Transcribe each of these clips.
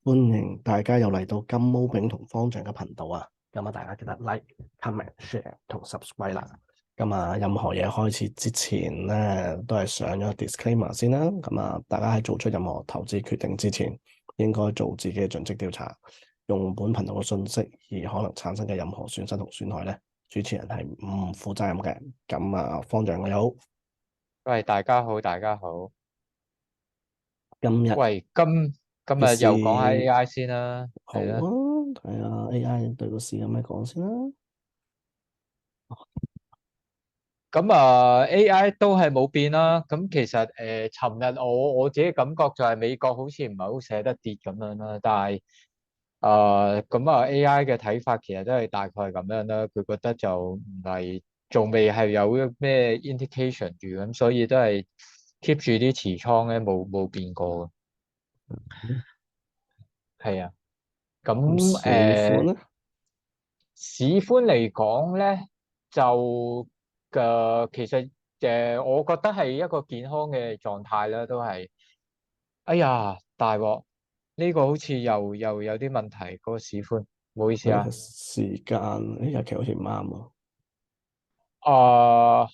歡迎大家又嚟到金毛炳同方丈嘅頻道啊！咁啊，大家記得 like、comment、share 同 subscribe 啦。咁啊，任何嘢開始之前咧，都係上咗 disclaimer 先啦。咁啊，大家喺做出任何投資決定之前，應該做自己嘅盡職調查。用本頻道嘅信息而可能產生嘅任何損失同損害咧，主持人係唔負責任嘅。咁啊，方丈你好，喂，大家好，大家好。今日喂，今日嘅又講下 事 AI 先啦，好啊，係啦。睇下 AI 對個市有咩講先啦。咁啊，AI 都係冇變啦。咁其實尋日我自己感覺就係美國好似唔係好捨得跌咁樣啦。但係咁啊，AI 嘅睇法其實都係大概係咁樣啦。佢覺得就唔係，仲未係有咩 indication 住咁，所以都係 keep 住啲持倉咧，冇變過嘅。係啊，咁咁市況咧？市寬嚟講咧，就其實我覺得係一個健康嘅狀態啦，都係。哎呀，大鑊！呢個好似又有啲問題，嗰個市寬，唔好意思啊。時間日期好似唔啱喎。啊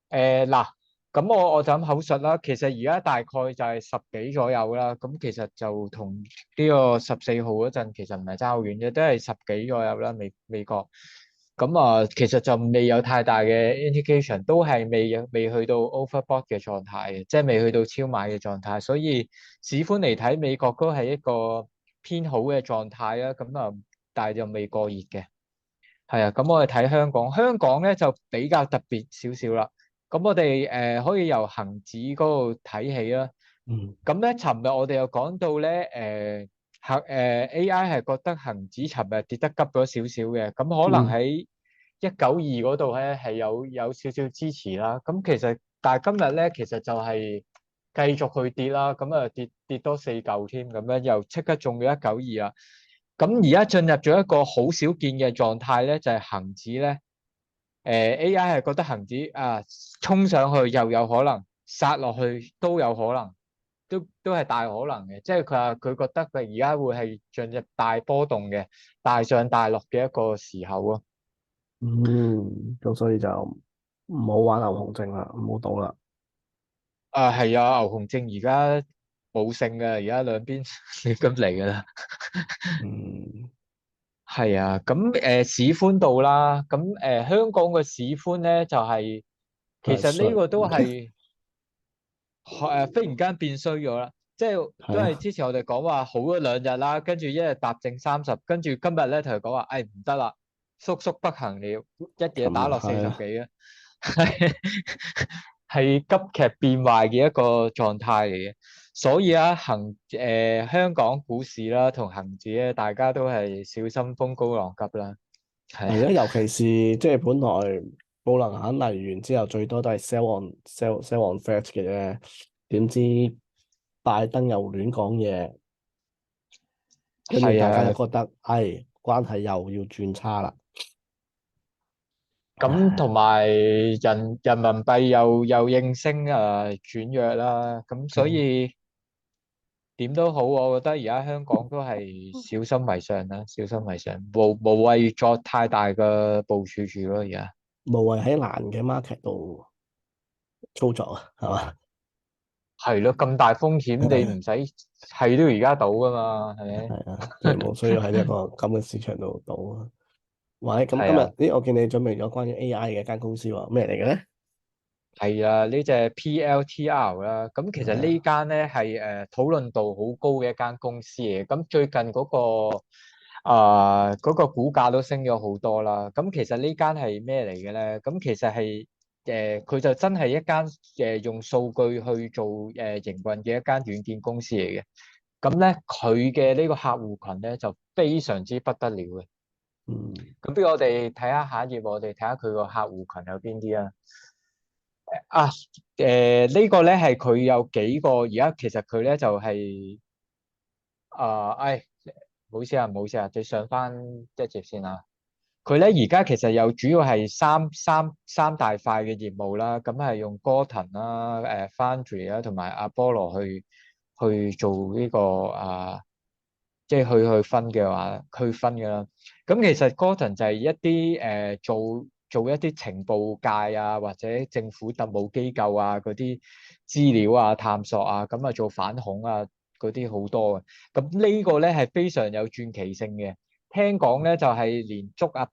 嗱，咁我就咁口述啦。其實而家大概就係十幾左右啦。咁其實就同呢個14號嗰陣其實唔係爭好遠嘅，都係十幾左右啦。美國咁啊，其實就未有太大嘅 indication，都係未去到 overbought 嘅狀態嘅，即係未去到超買嘅狀態。所以市寬嚟睇，美國都係一個偏好嘅狀態啦。咁啊，但係就未過熱嘅。係啊，咁我哋睇香港，香港咧就比較特別少少啦。咁我哋可以由恒指嗰度睇起啦。嗯咁咧，尋日我哋又講到咧，AI 係覺得恒指尋日跌得急咗少少嘅，咁可能嗯喺192嗰度咧係有少少支持啦。咁其實但係今日咧其實就係繼續去跌啦，咁啊跌多4嚿添，咁樣又即刻中咗192啦。咁而家進入咗一個好少見嘅狀態咧，就係恒指咧，AI 係覺得恒指啊衝上去又有可能，殺落去都有可能，都係大可能嘅。即係佢話佢覺得佢而家會係進入大波動嘅大上大落嘅一個時候咯。咁所以就唔好玩牛熊證啦，唔好賭啦。啊係啊，牛熊證而家冇勝嘅，而家兩邊你咁嚟噶啦。嗯，係啊，咁市寬度啦，咁香港嘅市寬咧就係、其實都係衰。呢個都係忽然間變衰咗啦，即係都係係啊，之前我哋講話好咗2日啦，跟住一日踏正30，跟住今日咧同佢講話，誒唔得啦，叔叔不行了，一嘢琴日打落四係啊，十幾啊，係係急劇變壞嘅一個狀態嚟嘅。所以啊，香港股市啦同恒指咧，大家都係小心風高浪急啦，係啊。係啊，尤其是即係本來布林肯嚟完之後，最多都係 sell on fact 嘅啫。點知拜登又亂講嘢，跟住大家就係啊，覺得，係關係又要轉差啦。咁同唉，埋人民幣又應聲轉弱啦，咁所嗯以點都好，我覺得而家香港都係小心為上啦，小心為上，無謂作太大嘅部署住咯，而家無謂喺難嘅 market 度操作啊，係嘛？係咯，咁大風險你唔使係都要而家賭噶嘛，係咪？係啊，即係冇需要喺呢一個咁嘅市場度賭啊。喂，咁今日係啊。我見你準備咗關於 AI 嘅一間公司喎，咩嚟嘅咧？係啊，呢隻 PLTR 啦，咁其實呢係啊，間咧係討論度好高嘅一間公司嚟嘅，咁最近嗰個股價都升咗好多啦。咁其實呢間係咩嚟嘅咧？咁其實係佢就真係一間用數據去做營運嘅一間軟件公司嚟嘅。咁咧佢嘅呢個客戶群咧就非常之不得了嘅。嗯，咁不如我哋睇下下一頁，我哋睇下佢個客戶群有邊啲啊？啊，呢個咧係佢有幾個，而家其實佢咧就係唔好意思啊，唔好意思啊，你上翻一頁先啊。佢咧而家其實有主要係三大塊嘅業務啦，咁係用 Gorton 啦、Foundry 啦同埋 Apollo 去做呢個即係去分嘅話，區分嘅啦。咁其實 Gotham 就係一啲做一啲情報界啊，或者政府特務機構啊嗰啲資料啊探索啊，咁啊做反恐啊嗰啲好多嘅。咁呢個咧係非常有傳奇性嘅。聽講咧就係連捉阿唔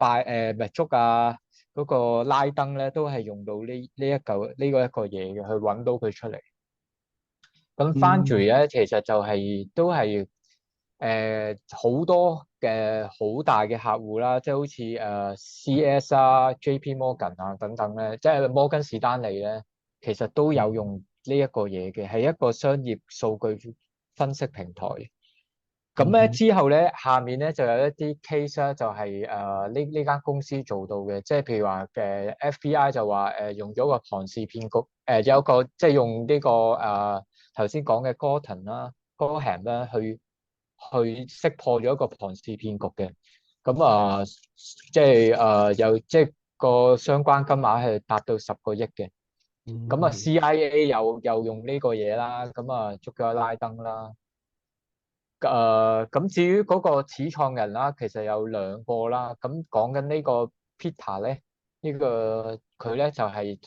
係捉阿嗰個拉登咧，都係用到呢個嘢嘅，去揾到佢出嚟。咁 Foundry 嗯咧，其實就都係好多嘅好大嘅客戶啦，即係好似CS 啊、JP Morgan 啊等等咧，即係摩根士丹利咧，其實都有嗯用呢一個嘢嘅，係一個商業數據分析平台。咁咧嗯之後咧，下面咧就有一啲 case 咧，就係呢間公司做到嘅，即係譬如話FBI 就話用咗個龐氏騙局，有個即係用呢個頭先講嘅 Gorton 啦、Gorham 啦，去識破咗一個龐氏騙局嘅。咁即係又即係個相關金額係達到10個億嘅。咁嗯，CIA 又用呢個嘢啦，咁捉咗拉登啦。咁至於嗰個始創人啦，其實有2個啦。咁講緊呢個 Peter 咧，佢咧就好係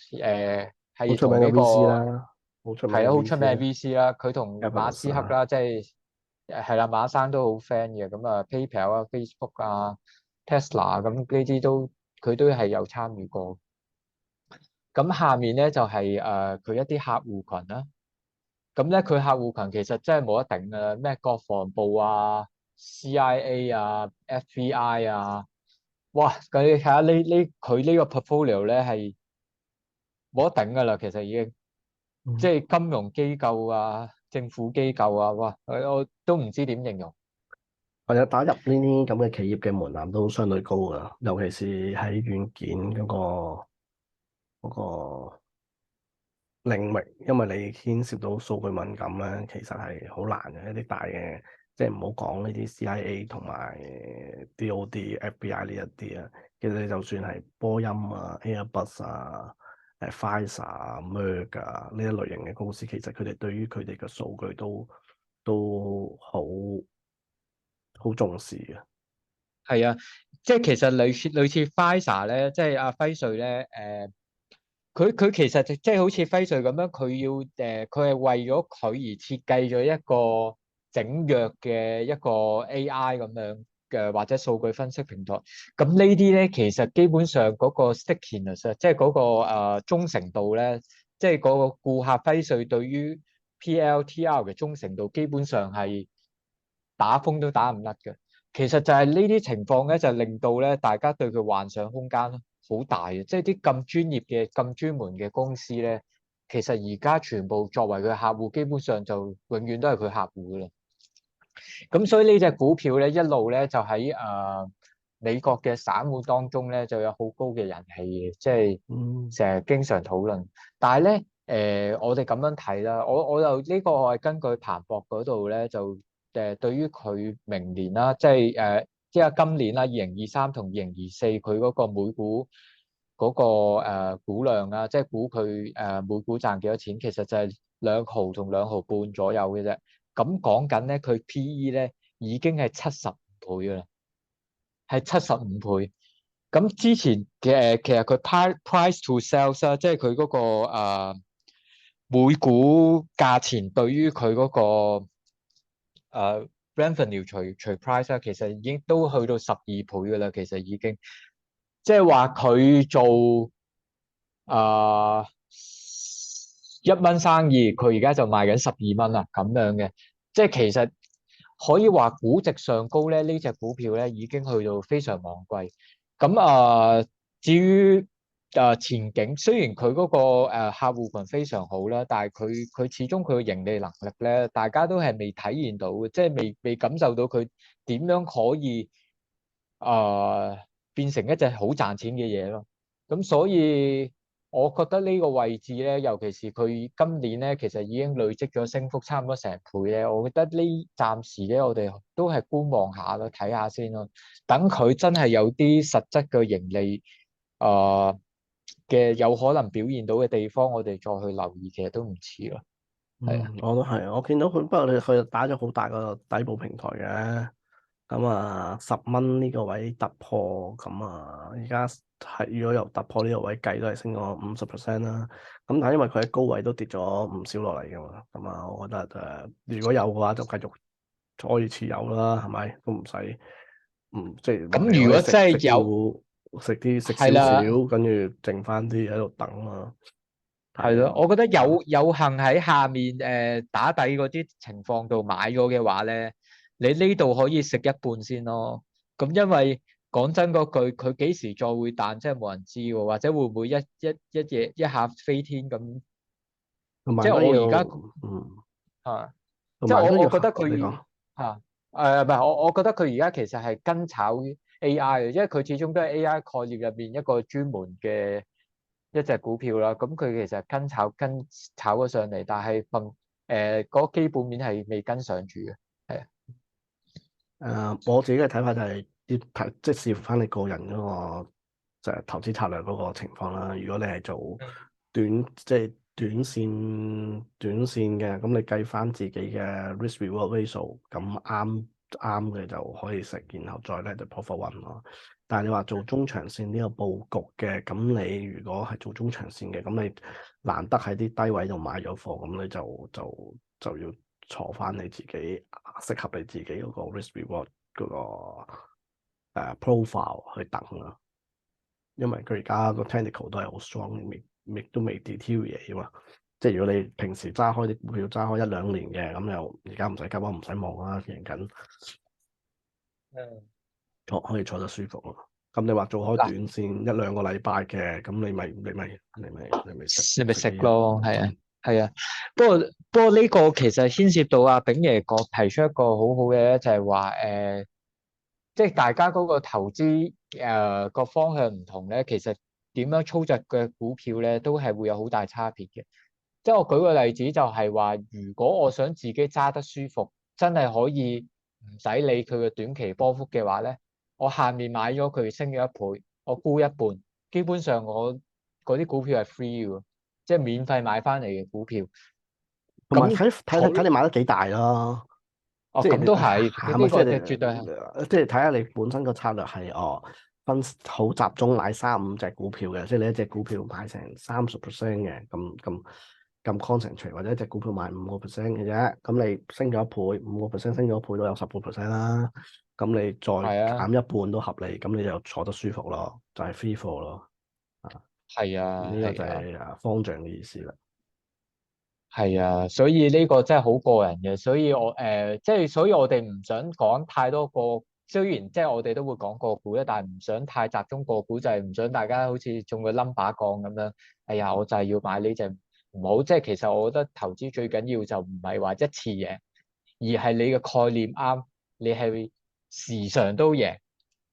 同呢個出名嘅 VC 啦，好出名嘅 係啊好出 VC 名嘅 啦 VC 啦。佢同馬斯 Everest 啊，克啦，即係係啦，馬生都好 friend 嘅。咁PayPal 啊、Facebook 啊、Tesla 咁呢啲佢都係有參與過。咁下面咧就係佢一啲客戶群啦。咁咧佢客戶群其實真係冇得頂噶啦，咩國防部啊、CIA 啊、FBI 啊，哇！佢睇下佢呢個 portfolio 咧係冇得頂噶啦，其實已經即嗯，係金融機構啊、政府機構啊，哇！我都唔知點形容。或者打入呢啲咁嘅企業嘅門檻都相對高噶，尤其是喺軟件嗰個領域，因為你牽涉到數據敏感咧，其實係好難嘅。一啲大嘅，即係唔好講呢啲 CIA 同埋 DOD、FBI 呢一啲啊。其實你就算係波音啊、Airbus 啊、Pfizer 啊、Merck 啊呢一類型嘅公司，其實佢哋對於佢哋嘅數據都好重視嘅。係啊，即係其實類似 Pfizer 咧，即係輝瑞咧，佢其實即係好似輝瑞咁樣，佢係為咗佢而設計咗一個整藥嘅一個 AI 咁樣嘅或者數據分析平台。咁呢啲咧，其實基本上嗰個 stickiness 啊即係嗰個忠誠度咧，即係嗰個顧客輝瑞對於 PLTR 嘅忠誠度，基本上係打風都打唔甩嘅。其實就係呢啲情況咧，就令到咧大家對佢幻想空間好大嘅，即係啲咁專業嘅、咁專門嘅公司咧，其實而家全部作為佢客戶，基本上就永遠都係佢客戶噶啦。咁所以呢隻股票咧，一路咧就喺美國嘅散戶當中咧，就有好高嘅人氣嘅，即係嗯成日經常討論。但係咧，我哋咁樣睇啦，我就呢個我係根據彭博嗰度咧，就對於佢明年啦，即係今年啦，2023同2024，佢嗰個每股嗰個股量啊，即係估佢每股賺幾多錢，其實就係2毫同2毫半左右嘅啫。咁講緊咧，佢 P/E 咧已經係75倍噶啦，係75倍。咁之前嘅其實佢 price to sales 啦，即係佢嗰個每股價錢對於佢嗰個revenue 除 price 啦，其實已經都去到12倍噶啦，其實已經即係話佢做1蚊生意，佢而家就賣緊12蚊啦，咁樣嘅，即係其實可以話估值上高咧，呢隻股票咧已經去到非常昂貴。咁至於前景，雖然佢嗰個客戶群非常好啦，但係佢始終佢嘅盈利能力咧，大家都係未體現到嘅，即係未感受到佢點樣可以變成一隻好賺錢嘅嘢咯。咁所以我覺得呢個位置咧，尤其是佢今年咧，其實已經累積咗升幅差唔多成倍咧。我覺得暫時咧，我哋都係觀望下咯，睇下先咯。等佢真係有啲實質嘅盈利，有可能表現到嘅地方，我哋再去留意，其實都唔遲咯。係啊，嗯，我都係，我見到佢，不過佢打咗好大個底部平台嘅。咁啊10蚊呢個位突破，咁啊而家係如果由突破呢個位計都係升咗50% 啦。咁但係因為佢喺高位都跌咗唔少落嚟㗎嘛，咁啊我覺得如果有嘅話就繼續可以持有啦，係咪？都唔使即係唔係咁如果可以食食真係有，糊食係少啦。少，跟住剩翻啲喺度等啊，係咯，我睇咯。覺得啊有幸喺下面打底嗰啲情況度買咗嘅話咧，你呢度可以食一半先咯。咁因為講真嗰句，佢幾時再會彈，真係冇人知喎。或者會唔會一夜一下飛天咁？即係同埋都要我而家嗯，啊，即係同埋都要我覺得你講。佢嚇唔係我覺得佢而家其實係跟炒 AI 嘅，因為佢始終都係 AI 概念入面一個專門嘅一隻股票啦。咁佢其實跟炒咗上嚟，但係嗰個基本面係未跟上住嘅。係啊。我自己嘅睇法就係要睇，即係視乎翻你個人嗰個就係投資策略嗰個情況啦。如果你係做即係短線嘅，咁你計翻自己嘅 risk reward ratio，咁啱嘅就可以食，然後再 let the profit run 咯。但係你話做中長線呢個佈局嘅，咁你如果係做中長線嘅，咁你難得喺啲低位度買咗貨，咁你就要坐翻你自己適合你自己嗰個 risk reward 嗰個profile 去等啦。因為佢而家個 technical 都係好 strong，亦都未 deteriorate 啊嘛。即係如果你平時揸開啲股票揸開1-2年嘅，咁又而家唔使急啊，唔使望啦，贏緊嗯。可以坐得舒服咯。咁你話做開嗱，短線1-2個禮拜嘅，咁你咪食你咪食食呢樣咯。係啊，係啊。不過呢個其實牽涉到阿炳爺個提出一個好好嘅咧，就係話即係大家嗰個投資個方向唔同咧，其實點樣操作嘅股票咧，都係會有好大差別嘅。即係我舉個例子，就係話，如果我想自己揸得舒服，真係可以唔使理佢嘅短期波幅嘅話咧，我下面買咗佢升咗1倍，我沽一半，基本上我嗰啲股票係 free 嘅，即係免費買翻嚟嘅股票。同埋咁好。睇你買得幾大咯。哦，即係你咁都係呢個，係咪即係就絕對係。即係睇下你本身個策略係分好集中買3-5隻股票嘅，即係你一隻股票買成30% 嘅，咁 concentrate，或者一隻股票買5% 嘅啫，咁你升咗一倍，5% 升咗一倍都有10%啦，咁你再係啊，減一半都合理，咁你就坐得舒服咯，就係 free fall 咯。啊，係啊，呢個就係啊。係方丈嘅意思啦。係啊，所以呢個真係好個人嘅，所以所以我哋唔想講太多個，雖然即係我哋都會講個股咧，但係唔想太集中個股，就係唔想大家好似中個 number 降咁樣。哎呀，我就係要買呢隻，唔好。即係其實我覺得投資最緊要就唔係話一次贏，而係你嘅概念啱，你係時常都贏，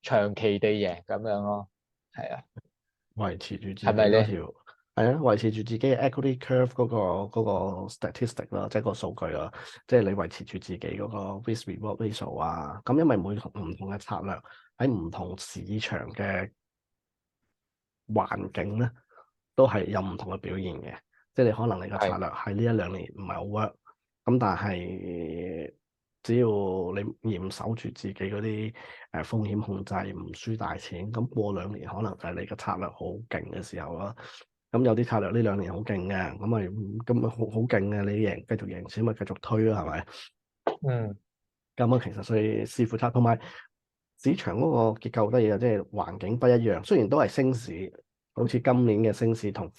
長期地贏咁樣咯。係啊。維持住自己係咪咧？嗰條，係啊，維持住自己嘅 equity curve 嗰個 statistic 啦，即係個數據啦，即係你維持住自己嗰個 risk reward ratio 啊。咁因為每同唔同嘅策略喺唔同市場嘅環境咧，都係有唔同嘅表現嘅。即係你可能你個策係。略喺呢1-2年唔係好 work，咁但係只要你嚴守住自己嗰啲風險控制，唔輸大錢，咁過2年可能就係你個策略好勁嘅時候啦。咁有啲策略呢2年好勁嘅，咁咪好勁嘅，你繼續贏錢咪繼續推咯，係咪？嗯。咁啊，其實所以視乎策，同埋市場嗰個結構得嘢，即係環境不一樣。雖然都係升市，好似今年嘅升市同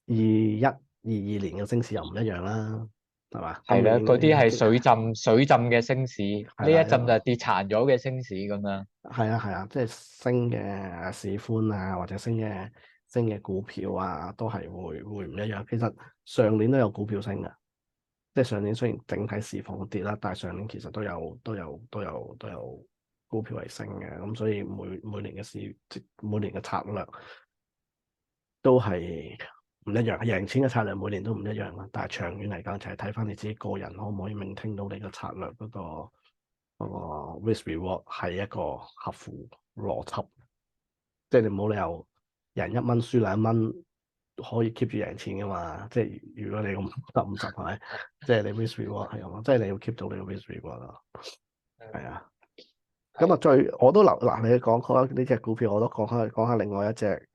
21、22年嘅升市又唔一樣啦，係嘛？今係啦，嗰啲係年水浸嘅升市，呢一係啦，陣就跌殘咗嘅升市咁樣。係啊，即係升嘅市寬啊，或者升嘅股票啊，都係會唔一樣。其實上年都有股票升嘅，即係上年雖然整體市況跌啦，但係上年其實都有股票係升嘅。咁所以每年嘅即每年嘅策略都係唔一樣，贏錢嘅策略每年都唔一樣啦。但係長遠嚟講，就係睇翻你自己個人可唔可以 maintain 到你嘅策略嗰個 risk reward 係一個合乎邏輯，即係你冇理由贏1蚊輸2蚊，可以 keep 住贏錢噶嘛。即係如果你咁得50係咪？即係你 risk reward 係咁咯，即係你要 keep 到你個 risk reward 咯。係啊。咁啊，我都留嗱，你講開呢隻股票，我都講下另外一隻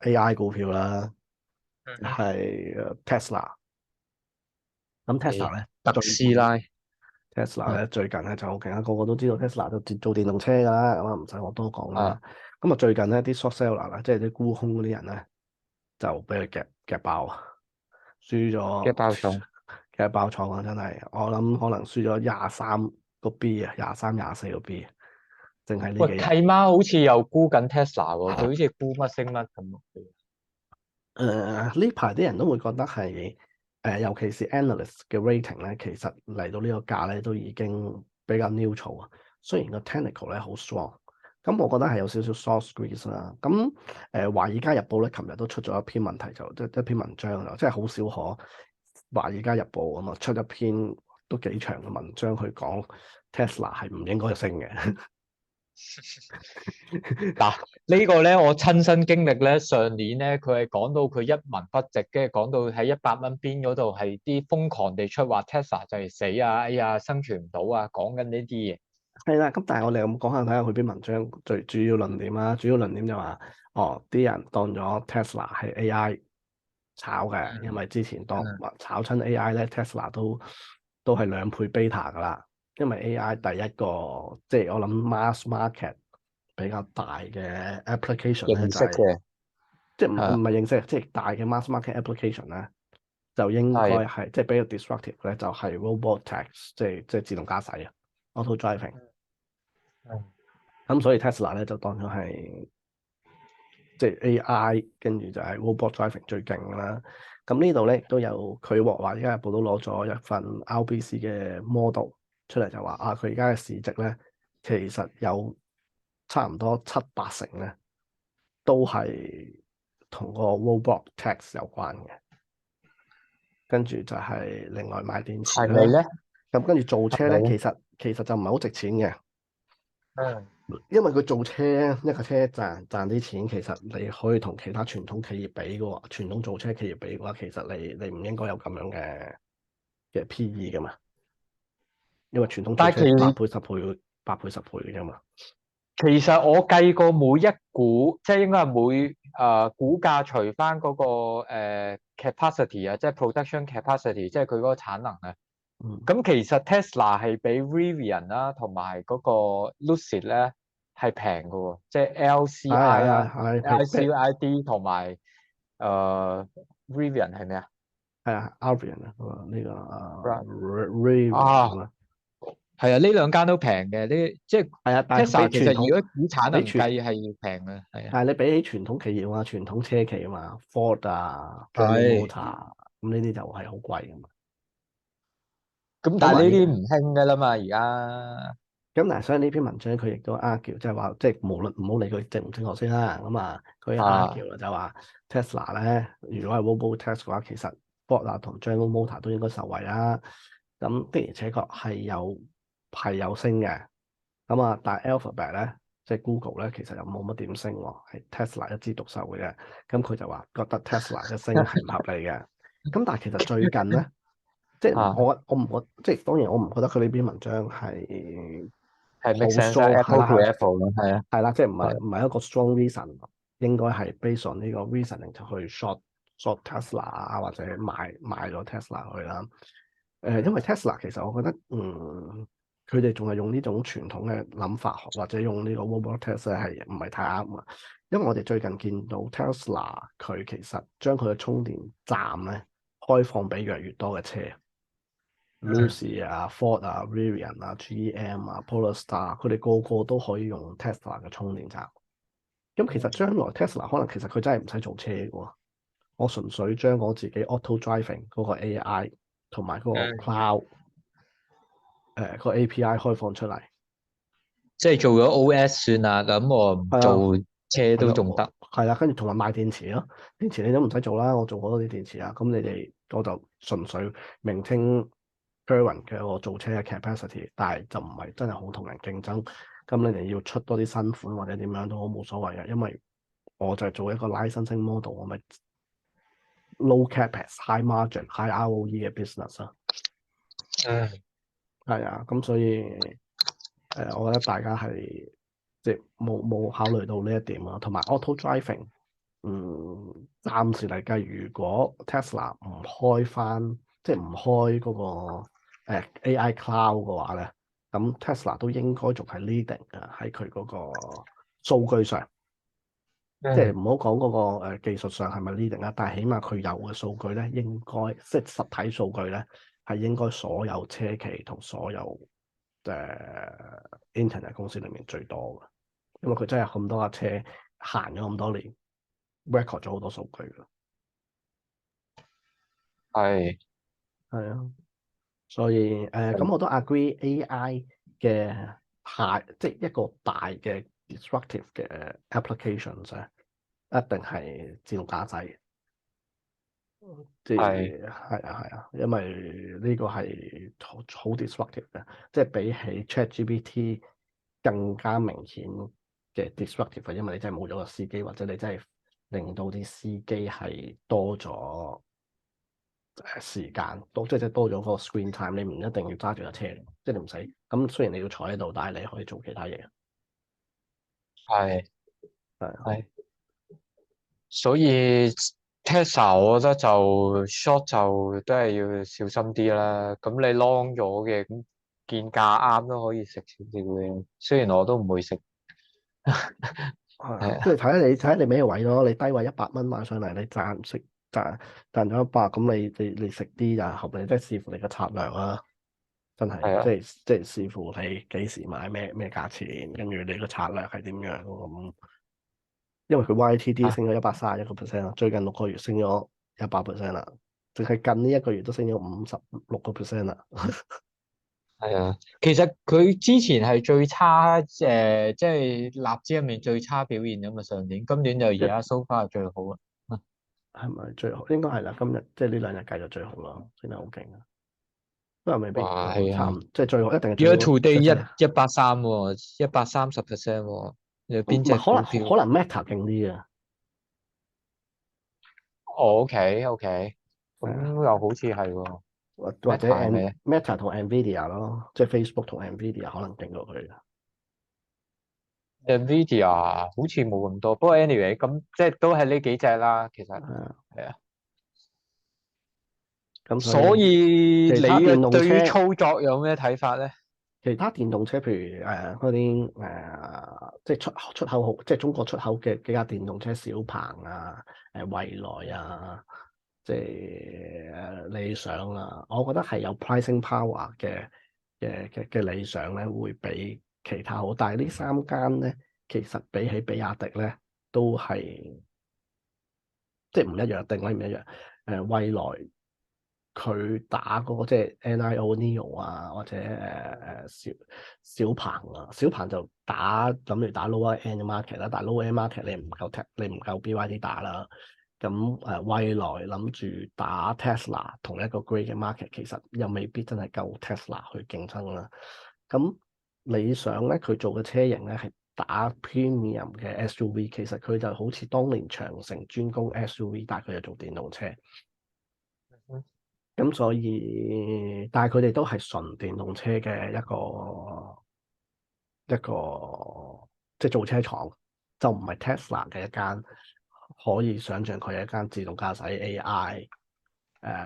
AI 股票啦，係 Tesla。咁 Tesla 咧特最斯拉，Tesla 咧最近咧就好勁啦，個個都知道 Tesla 就做電動車㗎啦，咁啊唔使我多講啦。咁啊最近咧啲 short seller 啦，即係啲沽空嗰啲人咧，就俾佢夾爆，輸咗嘅爆重，夾爆倉啊！真係，我諗可能輸咗23個 B 啊，23、24個 B，淨係呢喂，幾日。契媽好似又沽緊 Tesla 喎，佢好似沽乜升乜咁。呢排啲人都會覺得係尤其是 analyst 嘅 rating 咧，其實嚟到呢個價咧都已經比較 neutral 啊。雖然個 technical 咧好 strong，咁我覺得係有少少 short squeeze 啦。咁《華爾街日報》咧，琴日都出咗一篇問題，就即係一篇文章啦，即係好少可《華爾街日報》咁啊出一篇都幾長嘅文章去講 Tesla 係唔應該升嘅。嗱，呢個咧我親身經歷咧，上年咧佢係講到佢一文不值，跟住講到喺100蚊邊嗰度係啲瘋狂地出話 Tesla 就係死啊，哎呀生存唔到啊，講緊呢啲嘢。係啦，咁但係我哋咁講下睇下佢篇文章最主要論點啦。主要論點就話，哦，啲人當咗 Tesla 係 AI 炒嘅，因為之前當嗯炒親 AI 咧，Tesla 都係2倍 beta 噶啦。因為 AI 第一個即係我諗 mass market 比較大嘅 application 咧，就係認識嘅，即係唔係係認識，即係大嘅 mass market application 咧，就應該係係即係比較 disruptive 咧，就係 robot tax，即係自動駕駛啊，auto driving。嗯咁所以 Tesla 咧就當咗係即係 AI，跟住就係 robot driving 最勁㗎啦。咁呢度咧亦都有佢話而家日報都攞咗一份 RBC 嘅 model 出嚟，就話啊佢而家嘅市值咧其實有差唔多7、8成咧都係同個 robot tax 有關嘅。跟住就係另外買電池啦。係咪咧？咁跟住造車咧，係咪咧？其實就唔係好值錢嘅。嗯，因為佢做車一架車賺啲錢，其實你可以同其他傳統企業比嘅話，傳統造車企業比嘅話，其實你唔應該有咁樣嘅 PE 噶嘛。因為傳統造車但係8倍10倍嘅啫嘛。其實我計過每一股，即係應該係股價除翻嗰個capacity 啊，即係 production capacity，即係佢嗰個產能啊。嗯，咁其實 Tesla 係比 Rivian 啦，同埋嗰個 Lucid 咧係平嘅喎，即係 係 LCI 啊、係係係譬 LCID 同埋Rivian 係咩啊？係啊 Albion 啊，呢個Rivian 啊，啊嘛。係啊，呢兩間都平嘅，即係 係啊，但係佢 Tesla 比傳統其實如果以產比傳，能計係平嘅，係啊，但係你比起傳統企業啊、傳統車企啊嘛，Ford 啊、General 係。Motor 咁呢啲就係好貴噶嘛。咁咁啊，但係呢啲唔興噶啦嘛，而家咁嗱，所以呢篇文章佢亦都 argue，即係話，即係無論唔好理佢正唔正確先啦。咁啊，佢 argue 啦，就話 Tesla 咧，如果係 robot tax 嘅話，其實 Ford 啊同 General Motor 都應該受惠啦。咁的而且確係有升嘅。咁啊，但係 Alphabet 咧，即係 Google 咧，其實又冇乜點升喎，係 Tesla 一枝獨秀嘅啫。咁佢就話覺得 Tesla 嘅升係唔合理嘅。咁但係其實最近咧，即係啊我唔覺，即係當然我唔覺得佢呢篇文章係係好 make sense 啊 strong，係，Apple 啦 to 係啦 Apple 咯，係啊，係啦，即係唔係係唔係一個 strong reason，應該係 based on 呢個 reasoning 就去 short Tesla 啊，或者買咗 Tesla 去啦。因為 Tesla 其實我覺得，佢哋仲係用呢種傳統嘅諗法，或者用呢個 robot tax 咧係唔係太啱啊？因為我哋最近見到 Tesla 佢其實將佢嘅充電站咧開放俾越嚟越多嘅車。嗯 Lucy 啊、Ford 啊、Rivian 啊、GM 啊、Polestar，佢哋個個都可以用 Tesla 嘅充電站。咁其實將來 Tesla 可能其實佢真係唔使做車嘅喎，我純粹將我自己 auto driving 嗰個 AI 同埋嗰個 嗯，cloud 個 API 開放出嚟。即係做咗 OS 算啦，咁我唔係啊，做車係啊，都仲得，係啦，跟住同埋賣電池咯，電池你都唔使做啦，我做好多啲電池啊。咁你哋我就純粹 maintain current 嘅我做車嘅 capacity，但係就唔係真係好同人競爭。咁你哋要出多啲新款或者點樣都好冇所謂嘅，因為我就係做一個 licensing model，我咪 low capex、high margin、high ROE 嘅 business 啊。嗯，係啊，咁所以我覺得大家係即係冇考慮到呢一點啊，同埋 auto driving，暫時嚟計，如果 Tesla 唔開翻，即係唔開嗰個AI cloud 嘅話咧，咁 Tesla 都應該仲係 leading 嘅喺佢嗰個數據上，即係嗯，唔好講嗰個技術上係咪 leading 啊，但係起碼佢有嘅數據咧，應該即係實體數據咧，係應該所有車企同所有internet 公司裡面最多嘅，因為佢真係咁多架車行咗咁多年，record 咗好多數據㗎。係係啊，所以咁我都 agree AI 嘅即係一個大嘅 disruptive 嘅 applications 咧，一定係自動駕駛。即係係係啊，因為呢個係好 disruptive 嘅，即係比起 ChatGPT 更加明顯嘅 disruptive，因為你真係冇咗個司機，或者你真係令到啲司機係多咗時間，即係多咗嗰個 screen time，你唔一定要揸住架車，即係你唔使咁。雖然你要坐喺度，但係你可以做其他嘢。係係啊，係，所以 Tesla 我覺得就 short 就都係要小心啲啦。咁你 long 咗嘅，咁見價啱都可以食少少嘅。雖然我都唔會食，係啊，即係啊係睇下你咩位咯。你低位100蚊買上嚟，你賺咗100，咁你食啲就合理，即係視乎你嘅策略啦。真係，係啊即係視乎你幾時買咩價錢，跟住你個策略係點樣咁。因為佢 YTD 啊升咗131%啦，最近6個月升咗100%啦，淨係近呢1個月都升咗56%啦。係啊。其實佢之前係最差，即係納指入面最差表現咁嘛。上年，今年就而即係家 so far 最好啦。係咪最好？應該係啦，今日即係呢2日計就最好啦，升得好勁啊！不過未必，哇，係啊。差唔即係最好，一定係而家 最好，today 即係113喎，130%喎。有邊隻唔係可股票？能可能 Meta 勁啲啊，哦，OK OK，係啊，咁又好似係喎。或者 Meta 係咪啊 Meta 同 Nvidia 咯，即係 Facebook 同 Nvidia 可能勁過佢嘅。？Nvidia 好似冇咁多，不過 anyway，咁即係都係呢幾隻啦。其實係啊，係啊，咁所所以以你其他電動車。嘅對於操作有咩睇法咧？其他電動車，譬如嗰啲即係出口好，即係中國出口嘅幾架電動車，小鵬啊、蔚來啊，即係理想啊，我覺得係有 pricing power 嘅理想咧，會比其他好。但係呢3間咧，其實比起比亞迪咧，都係即係唔一樣，定位唔一樣。蔚來佢打嗰個即係 NIO 啊，或者小鵬啊，小鵬就諗住打 lower end 嘅 market 啦，但係 lower end market 你唔夠 BYD 打啦。咁蔚來諗住打 Tesla 同一個 grade 嘅 market，其實又未必真係夠 Tesla 去競爭啦。咁理想咧，佢做嘅車型咧係打 premium 嘅 SUV，其實佢就好似當年長城專攻 SUV，但係佢又做電動車。咁所以，但係佢哋都係純電動車嘅一個即係造車廠，就唔係 Tesla 嘅一間可以想象佢係一間自動駕駛 AI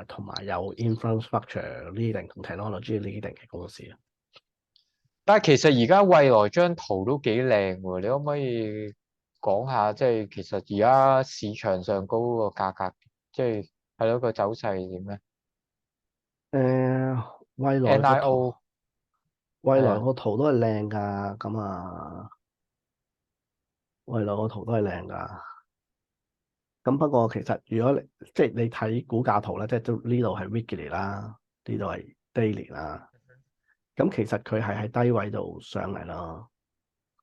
同埋有 infrastructure leading 同 technology leading 嘅公司啊。但係其實而家蔚來張圖都幾靚喎，你可唔可以講下，即係其實而家市場上高個價格，即係咯個走勢係點咧蔚來個圖，？NIO 蔚來係啊，個圖都係靚㗎，咁蔚來個圖都係靚㗎。咁不過其實如果即係你睇股價圖咧，即係都呢度係 weekly 啦，呢度係 daily 啦。咁其實佢係喺低位度上嚟咯，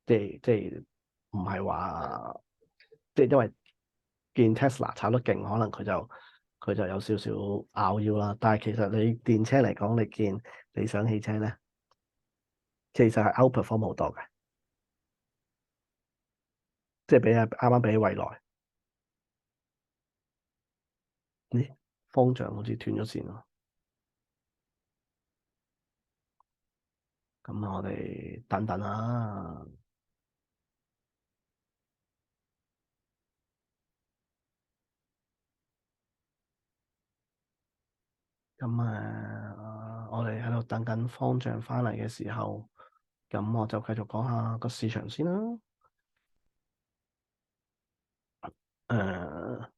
即係唔係話即係因為見 Tesla 炒得勁，可能佢就有少少拗腰啦。但係其實你電車嚟講，你見理想汽車咧，其實係 outperform 好多嘅，即係啱啱比起蔚來。咦？方丈好似斷咗線咯。咁我哋等等啦。咁我哋喺度等緊方丈翻嚟嘅時候，咁我就繼續講下個市場先啦。誒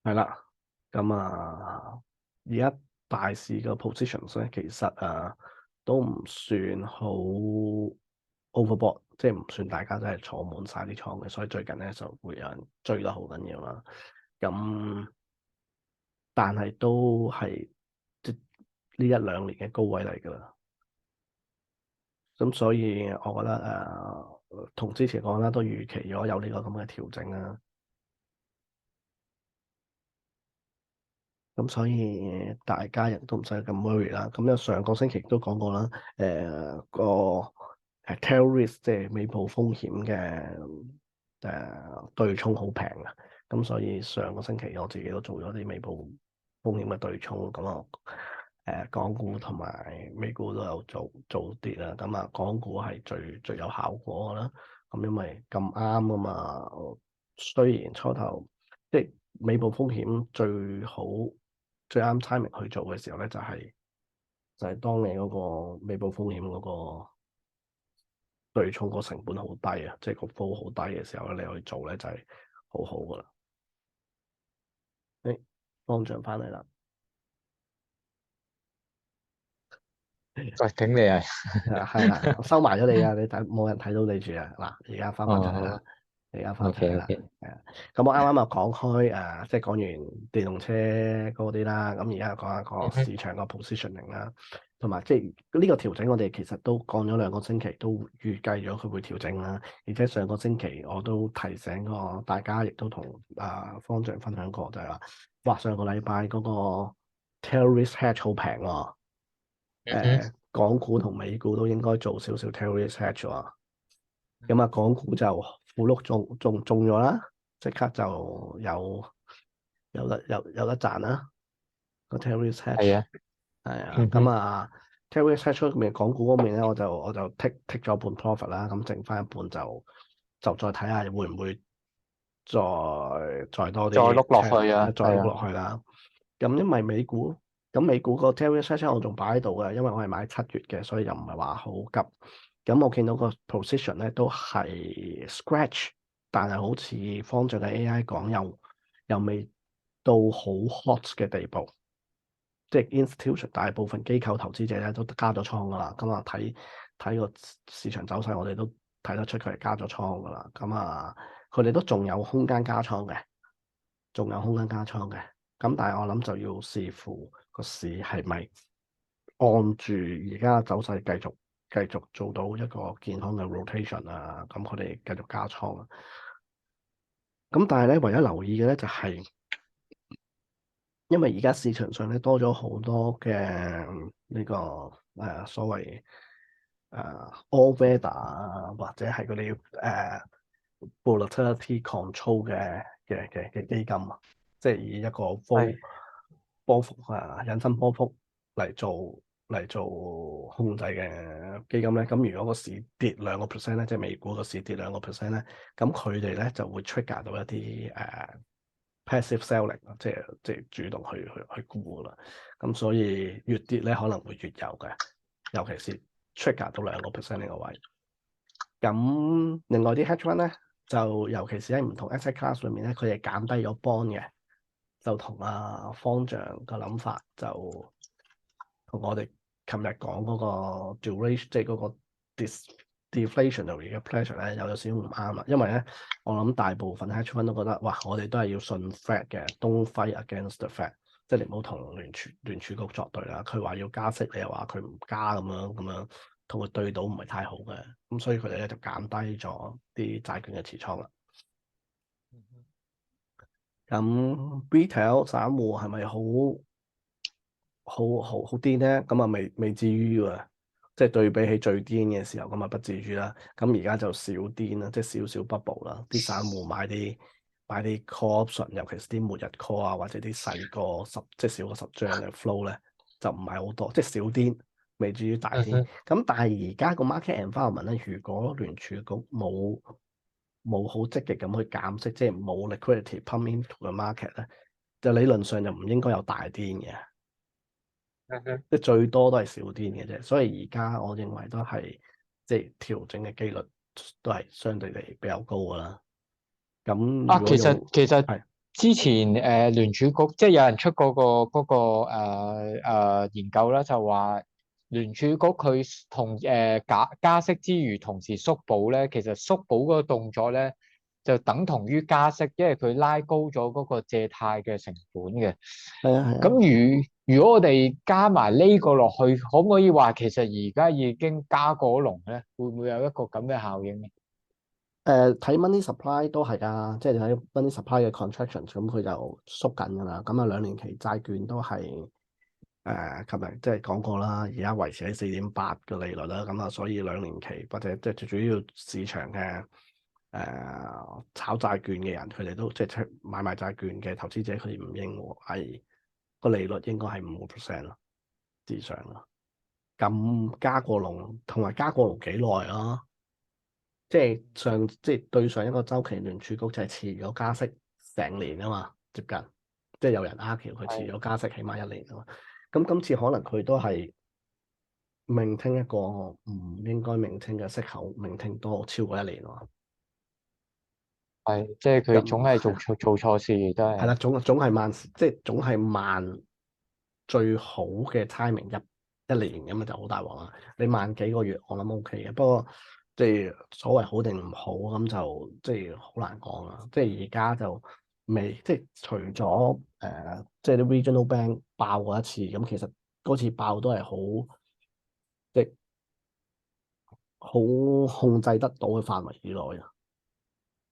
係啦，咁而家大市嘅 positions 咧，其實都唔算好 overboard，即係唔算大家真係坐滿晒啲倉嘅，所以最近咧就會有人追得好緊要啦。咁但係都係即呢一兩年嘅高位嚟㗎啦。咁所以我覺得同之前講啦，都預期咗有呢個咁嘅調整啦。咁所以大家人都唔使咁 worry 啦。咁有上個星期都講過啦，個tail risk 即係尾部風險嘅對沖好平啊。咁所以上個星期我自己都做咗啲尾部風險嘅對沖，咁港股同埋美股都有做啲啦。咁港股係最有效果㗎啦。咁因為咁啱啊嘛，雖然初頭即係尾部風險最啱 timing 去做嘅時候咧，就係當你嗰個尾部風險嗰個對沖個成本好低啊，即係個 flow 好低嘅時候咧，你去做咧就係好好噶啦。誒，方丈翻嚟啦，喂，頂你啊！係啦，我收埋咗你啊，你睇冇人睇到你住啊。嗱，而家翻出嚟啦，哦而家翻出嚟啦，，OK OK，係啊。咁我啱啱講開即係講完電動車嗰啲啦，咁而家講下個嗯哼，市場個 positioning 啦，同埋即係呢個調整，我哋其實都講咗兩個星期，都預計咗佢會調整啦。而且上個星期我都提醒過大家，亦都同方丈分享過，就係話，哇，上個禮拜嗰個 tail risk hedge 好平喎。嗯哼，港股同美股都應該做少少 tail risk hedge 喎。咁港股就符碌中咗啦，即刻就有得賺啦。個 tail risk hedge 係啊，係啊，嗯哼， tail risk hedge 嗰面港股嗰面咧，我就 take 咗半 profit 啦，咁剩翻一半就再睇下會唔會再多再啲碌落去啊，再碌係啊，落去啦。咁因為美股個 tail risk hedge 我仲擺喺度嘅，因為我係買7月嘅，所以又唔係話好急。咁我見到個 position 咧都係 scratch，但係好似方丈嘅 AI 講又未到好 hot 嘅地步，即係 institution 大部分機構投資者咧都加咗倉噶啦。咁睇個市場走勢，我哋都睇得出佢係加咗倉噶啦。咁佢哋都仲有空間加倉嘅，仲有空間加倉嘅。咁但係我諗就要視乎個市係咪按住而家走勢繼續做到一個健康嘅 rotation 啊，咁佢哋繼續加倉啊。咁但係咧，唯一留意嘅咧就係，因為而家市場上咧多咗好多嘅呢個所謂all weather 啊，或者係嗰啲volatility control 嘅基金啊，即係以一個係，波幅引伸波幅嚟做控制嘅基金咧。咁如果個市跌2%咧，即係美股個市跌2%咧，咁佢哋咧就會 trigger 到一啲passive selling，即係主動去沽啦。咁所以越跌咧可能會越有嘅，尤其是 trigger 到2%呢個位。咁另外啲 hedge fund 咧，就尤其是喺唔同 asset class 裏面咧，佢哋減低咗 bond 嘅，就同方丈嘅諗法就同我哋琴日講嗰個 duration，即係嗰個 deflationary 嘅 pressure 咧，有少少唔啱啦。因為咧，我諗大部分 hedge fund 都覺得，哇，我哋都係要信 Fed 嘅，don't fight against the Fed，即係你唔好同聯儲局作對啦。佢話要加息，你又話佢唔加咁樣，同佢對賭唔係太好嘅。咁所以佢哋咧就減低咗啲債券嘅持倉啦。咁 retail 散戶係咪好癲咧？咁未至於喎，即係對比起最癲嘅時候，咁不至於啦。咁而家就少癲啦，即係少少 bubble 啦。啲散戶買買啲 call option，尤其是啲末日 call 啊，或者啲細個即係少過10張嘅 flow 咧，就唔係好多，即係少啲，未至於大啲。嗯咁但係而家個 market environment 咧，如果聯儲局冇好積極咁去減息，即係冇 liquidity pump into 個 market 咧，就理論上就唔應該有大癲嘅。哼。即係最多都係小癲嘅啫，所以而家我認為都係即係調整嘅機率都係相對地比較高噶啦。咁啊，如果用其實係之前聯儲局即係有人出嗰個研究啦，就話聯儲局佢同加息之餘，同時縮保咧，其實縮保嗰個動作咧就等同於加息，因為佢拉高咗嗰個借貸嘅成本嘅。咁係啊係啊。如果我哋加埋呢個落去，可唔可以話其實而家已經加過龍咧？會唔會有一個咁嘅效應咧？睇 money supply 都係㗎，即係睇 money supply 嘅 contraction，咁佢就縮緊㗎啦。咁啊2年期債券都係琴日即係講過啦，而家維持喺4.8嘅利率啦。咁啊，所以2年期或者即係最主要市場嘅炒債券嘅人，佢哋都即係買賣債券嘅投資者，佢哋唔認喎，係個利率應該係5%咯，至上咯。咁加過龍同埋加過龍幾耐啊？即係對上一個週期，聯儲局就係遲咗加息成年啊嘛，接近，即係有人 argue 佢遲咗加息起碼1年啊嘛。咁今次可能佢都係命聽一個唔應該命聽嘅息口，命聽多超過1年喎。係，即係佢總係咁係啊，做錯事，都係。係啦，總係慢，即係總係慢最好嘅 timing 一年咁啊，就好大鑊啦。你慢幾個月我諗 OK 嘅，不過即係所謂好定唔好咁就即係好難講啦。即係而家就未即係除咗即係啲 regional bank 爆過一次，咁其實嗰次爆都係好即係好控制得到嘅範圍以內啊，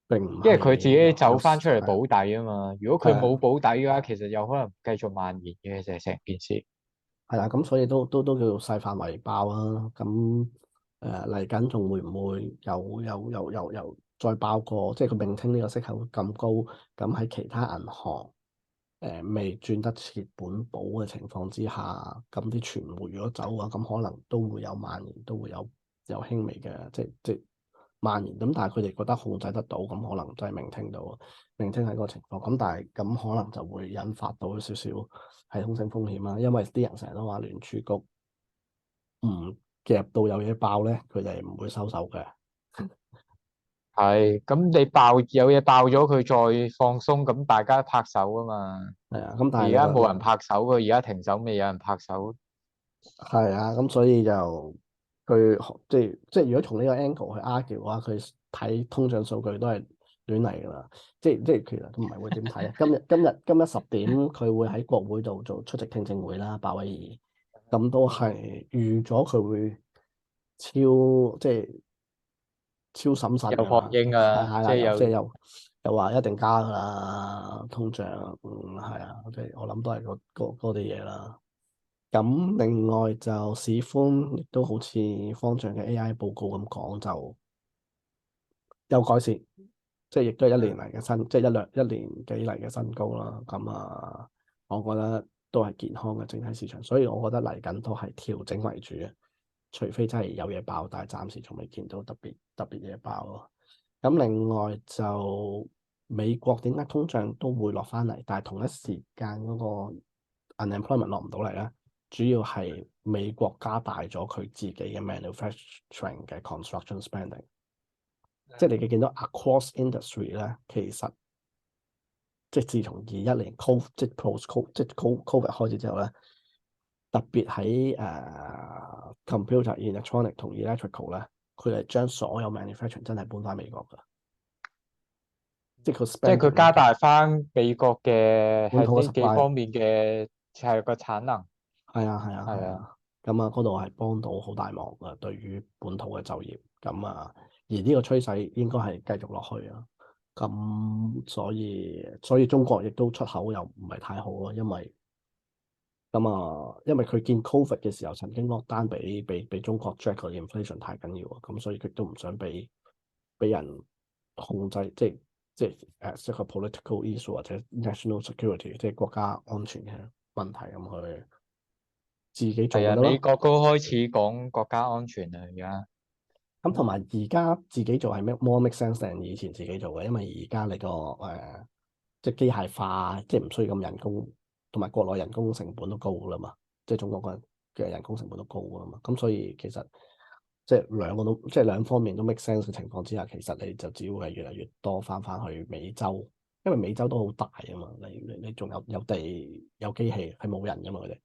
並唔因為佢自己係有走翻出嚟係保底啊嘛。如果佢冇保底嘅話，其實有可能繼續蔓延嘅，就係成件事。係啦，咁所以都叫做細範圍爆啦。咁嚟緊仲會唔會有再爆過？即係佢並稱呢個息口咁高，咁喺其他銀行未轉得切本保嘅情況之下，咁啲存戶如果走嘅話，咁可能都會有蔓延，都會有輕微嘅即蔓延。咁但係佢哋覺得控制得到，咁可能真係聆聽係嗰個情況。咁但係咁可能就會引發到少少系統性風險啦。因為啲人成日都話聯儲局唔夾到有嘢爆咧，佢哋唔會收手嘅。係，咁你有嘢爆咗，佢再放鬆，咁大家拍手啊嘛。係啊，咁但係而家冇人拍手，佢而家停手未有人拍手。係啊，咁所以就佢即係如果從呢個 angle 去 argue 嘅話，佢睇通脹數據都係亂嚟㗎啦。即係其實都唔係會點睇啊？今日10點佢會喺國會度做出席聽證會啦，鮑威爾咁都係預咗佢會即係超審慎有放㗎啦。鷹啊，係啦，即係有。又話一定加㗎啦，通脹係啊，即係我諗都係嗰啲嘢啦。咁另外就市寬亦都好似方丈嘅 AI 報告咁講，就有改善，即係亦都係1年嚟嘅新，即係一年幾嚟嘅新高啦。咁啊，我覺得都係健康嘅整體市場，所以我覺得嚟緊都係調整為主嘅，除非真係有嘢爆，但係暫時仲未見到特別嘢爆咯。咁另外就美國點解通脹都會落翻嚟，但係同一時間嗰個 unemployment 落唔到嚟咧？主要係美國加大咗佢自己嘅 manufacturing 嘅 construction spending，即係你見到 across industry 咧，其實即係自從21年 COVID 即係 post COVID 即係 COVID 開始之後咧，特別喺computer、electronic 同 electrical 咧，佢哋將所有 manufacturing 真係搬翻美國㗎，即係佢 即係佢 spending 咧加大翻美國嘅本土嘅 喺呢幾 supply。方面嘅係個產能。係啊，係啊，係啊。係啊，咁啊，嗰度係幫到好大忙㗎，對於本土嘅就業，咁啊，而呢個趨勢應該係繼續落去啊，咁所以中國亦都出口又唔係太好啊，因為佢見 Covid 嘅時候曾經落單俾中國 jack 佢 inflation 太緊要啊，咁所以佢都唔想俾人控制，即係即係一個 political issue 或者 national security，即係國家安全嘅問題咁去自己做係啊，咪得咯。美國都開始講國家安全啦，而家。咁同埋而家自己做係咩 more make sense than 以前自己做嘅，因為而家你個即係機械化，即係唔需要咁人工，同埋國內人工成本都高啦嘛，即係中國嘅人工成本都高啦嘛，咁所以其實即係兩個都即係兩方面都 make sense 嘅情況之下，其實你就只會係越嚟越多翻去美洲，因為美洲都好大啊嘛，你仲有地有機器係冇人噶嘛佢哋，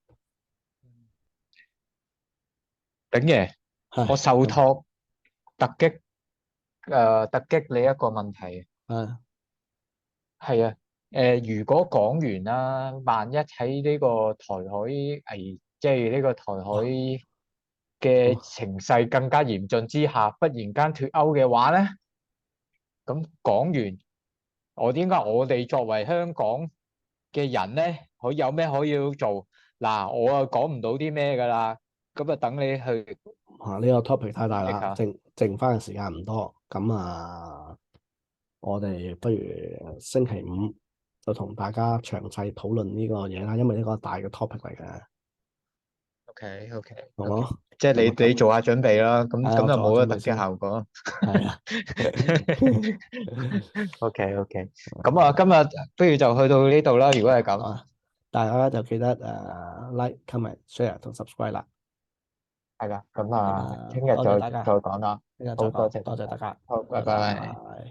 頂爺，我唉咁受託突擊突擊你一個問題。唉係啊，如果講完啦，萬一喺呢個台海危，即係呢個台海哇嘅哇情勢更加嚴峻之下，忽然間脫歐嘅話咧，咁講完，我哋作為香港嘅人咧，可以有咩可以做？嗱，我啊講唔到啲咩噶啦，咁啊等你去呢個 topic 太大啦，演繹下。剩翻嘅時間唔多，咁啊。我哋不如星期五就同大家詳細討論呢個嘢啦，因為呢個大嘅 topic 嚟嘅，OK OK 好 OK，冇？即係咁啊你做下準備啦，咁咁我做下就冇咗突準備先，擊效果。係啊，OK OK，咁啊，今日不如就去到呢度啦。如果係咁，啊，大家就記得like、comment、share 同 subscribe 啦。係啦，咁咁啊，聽日再多謝大家，講啦。好多聽日再講，謝大家，多謝大家，好，拜拜拜。拜。